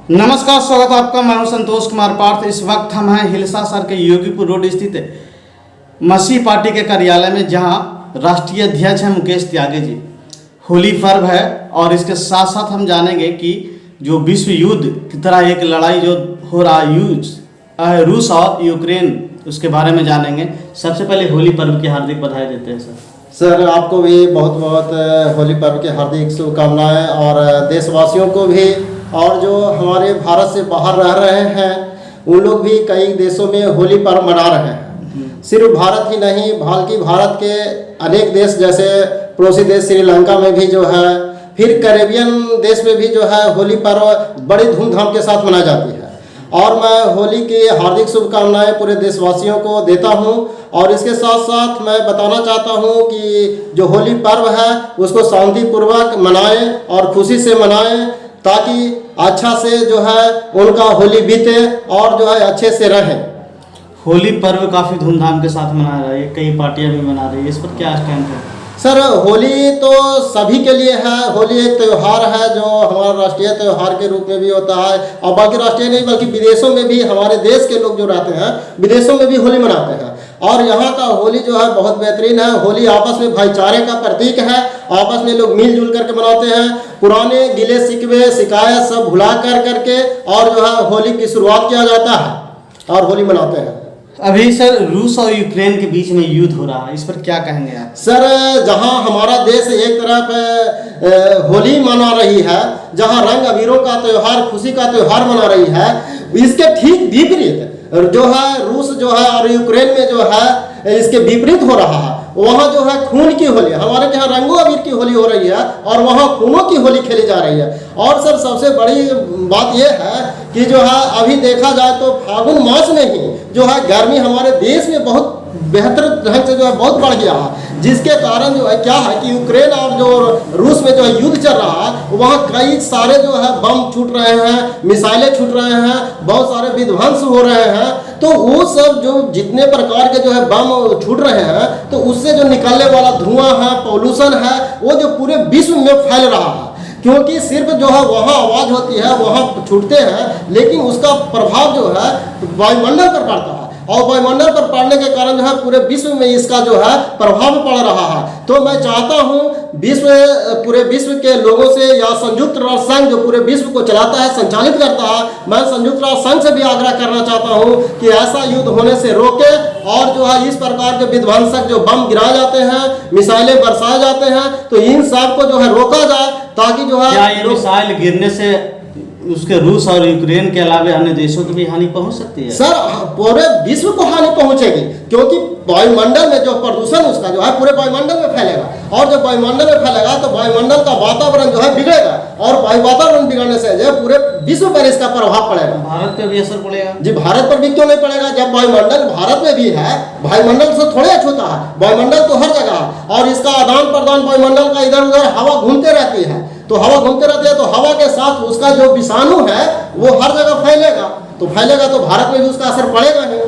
नमस्कार, स्वागत है आपका। मैं हूं संतोष कुमार पार्थ। इस वक्त हम हैं हिलसा सर के योगीपुर रोड स्थित मसीह पार्टी के कार्यालय में, जहां राष्ट्रीय अध्यक्ष हैं मुकेश त्यागी जी। होली पर्व है और इसके साथ साथ हम जानेंगे कि जो विश्व युद्ध की तरह एक लड़ाई जो हो रहा है रूस और यूक्रेन, उसके बारे में जानेंगे। सबसे पहले होली पर्व की हार्दिक बधाई देते हैं सर। आपको भी बहुत बहुत होली पर्व की हार्दिक शुभकामनाएं, और देशवासियों को भी, और जो हमारे भारत से बाहर रह रहे हैं उन लोग भी कई देशों में होली पर्व मना रहे हैं। सिर्फ भारत ही नहीं बल्कि भारत के अनेक देश, जैसे पड़ोसी देश श्रीलंका में भी जो है, फिर कैरेबियन देश में भी जो है होली पर्व बड़ी धूमधाम के साथ मनाई जाती है। और मैं होली की हार्दिक शुभकामनाएं पूरे देशवासियों को देता हूं। और इसके साथ साथ मैं बताना चाहता हूं कि जो होली पर्व है उसको शांतिपूर्वक मनाएं और खुशी से मनाएं, ताकि अच्छा से जो है उनका होली बीते और जो है अच्छे से रहें। होली पर्व काफ़ी धूमधाम के साथ मना रही है, कई पार्टियां भी मना रही है, इस पर क्या स्टैंड है? सर, होली तो सभी के लिए है। होली एक त्यौहार है जो हमारा राष्ट्रीय त्यौहार के रूप में भी होता है, और बाकी राष्ट्रीय नहीं बल्कि विदेशों में भी हमारे देश के लोग जो रहते हैं विदेशों में भी होली मनाते हैं। और यहाँ का होली जो है बहुत बेहतरीन है। होली आपस में भाईचारे का प्रतीक है। आपस में लोग मिलजुल करके मनाते हैं, पुराने गिले शिकवे शिकायत सब भुला करके, और जो है होली की शुरुआत किया जाता है और होली मनाते हैं। अभी सर रूस और यूक्रेन के बीच में युद्ध हो रहा है, इस पर क्या कहेंगे आप? सर, जहां हमारा देश एक तरफ होली मना रही है, जहां रंग अबीरों का त्यौहार, खुशी का त्यौहार मना रही है, इसके ठीक विपरीत जो है रूस जो है और यूक्रेन में जो है इसके विपरीत हो रहा है। वहाँ जो है खून की होली, हमारे यहाँ रंगों अबीर की होली हो रही है और वहाँ खूनों की होली खेली जा रही है। और सर, सबसे बड़ी बात यह है कि जो है अभी देखा जाए तो फागुन मास में ही जो है गर्मी हमारे देश में बहुत बेहतर ढंग से जो है बहुत बढ़ गया है, जिसके कारण जो है क्या है कि यूक्रेन और जो रूस में जो है युद्ध चल रहा है, वहाँ कई सारे जो है बम छूट रहे हैं, मिसाइलें छूट रहे हैं, बहुत सारे विध्वंस हो रहे हैं। तो वो सब जो जितने प्रकार के जो है बम छूट रहे हैं, तो उससे जो निकलने वाला धुआं है, पॉल्यूशन है, वो जो पूरे विश्व में फैल रहा है। क्योंकि सिर्फ जो है वहाँ आवाज़ होती है, वहाँ छूटते हैं, लेकिन उसका प्रभाव जो है वायुमंडल पर पड़ता है, और वायुमंडल पर पड़ने के कारण जो है पूरे विश्व में इसका जो है प्रभाव पड़ रहा है। तो मैं चाहता हूँ पूरे विश्व के लोगों से, या संयुक्त राष्ट्र संघ जो पूरे विश्व को चलाता है, संचालित करता है, मैं संयुक्त राष्ट्र संघ से भी आग्रह करना चाहता हूँ कि ऐसा युद्ध होने से रोके, और जो है इस प्रकार के विध्वंसक जो बम गिराए जाते हैं, मिसाइलें बरसाए जाते हैं, तो इन सब को जो है रोका जाए, ताकि जो है क्या ये मिसाइल गिरने से उसके रूस और यूक्रेन के अलावा अन्य देशों को भी हानि पहुंच सकती है? सर, पूरे विश्व को हानि पहुंचेगी, क्योंकि वायुमंडल में जो प्रदूषण उसका जो है पूरे वायुमंडल में फैलेगा, और जब वायुमंडल में फैलेगा तो वायुमंडल का वातावरण जो है बिगड़ेगा, और वातावरण बिगड़ने से जो पूरे विश्व पर इसका प्रभाव पड़ेगा। भारत पे भी असर पड़ेगा? जी, भारत पर भी क्यों नहीं पड़ेगा, जब वायुमंडल भारत में भी है। वायुमंडल से थोड़े अछूता है, वायुमंडल तो हर जगह है, और इसका आदान प्रदान वायुमंडल का इधर उधर हवा घूमते रहती है, तो हवा घूमते रहती है, तो हवा के साथ उसका जो विषाणु है वो हर जगह फैलेगा, तो भारत में भी उसका असर पड़ेगा ही।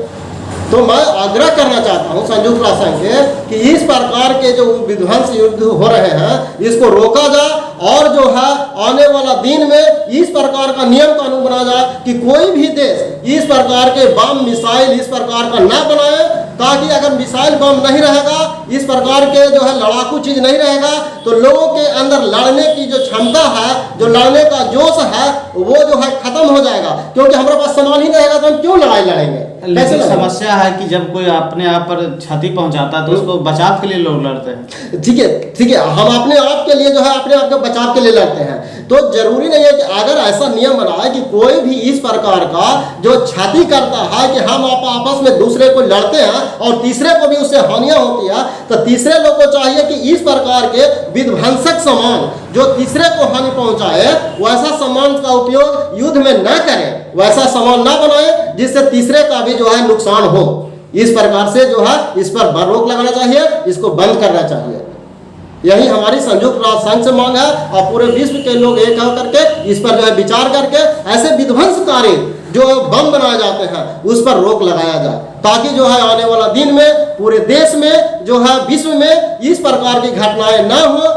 तो मैं आग्रह करना चाहता हूं संयुक्त राष्ट्र संघ से कि इस प्रकार के जो विध्वंस युद्ध हो रहे हैं इसको रोका जाए, और जो है आने वाला दिन में इस प्रकार का नियम कानून बना जाए कि कोई भी देश इस प्रकार के बम मिसाइल इस प्रकार का न बनाए, ताकि अगर मिसाइल बम नहीं रहेगा, इस प्रकार के जो है लड़ाकू चीज नहीं रहेगा, तो लोगों के अंदर लड़ने की जो क्षमता है, जो लड़ने का जोश है, वो जो है खत्म हो जाएगा। क्योंकि हमारे पास सामान ही नहीं रहेगा तो हम क्यों लड़ाई लड़ेंगे? लेकिन समस्या है कि जब कोई अपने आप पर क्षति पहुंचाता है तो उसको बचाव के लिए लोग लड़ते हैं। ठीक है, हम अपने आप के लिए जो है अपने आप के बचाव के लिए लड़ते हैं। तो जरूरी नहीं है कि अगर ऐसा नियम बना है कि कोई भी इस प्रकार का जो क्षति करता है कि हम आपस में दूसरे को लड़ते हैं और तीसरे को भी उससे हानियां होती है, तो तीसरे लोग को चाहिए कि इस प्रकार के विध्वंसक सामान जो तीसरे को हानि पहुंचाए, वैसा सामान का उपयोग युद्ध में न करें, वैसा सामान न बनाए जिससे तीसरे का भी जो है नुकसान हो। इस प्रकार से जो है इस पर रोक लगाना चाहिए, इसको बंद करना चाहिए। यही हमारी संयुक्त राष्ट्र संघ से मांग है, और पूरे विश्व के लोग एक करके इस पर जो है विचार करके ऐसे विध्वंसकारी जो बम बनाए जाते हैं उस पर रोक लगाया जाए, ताकि जो है आने वाला दिन में पूरे देश में जो है विश्व में इस प्रकार की घटनाएं न हो।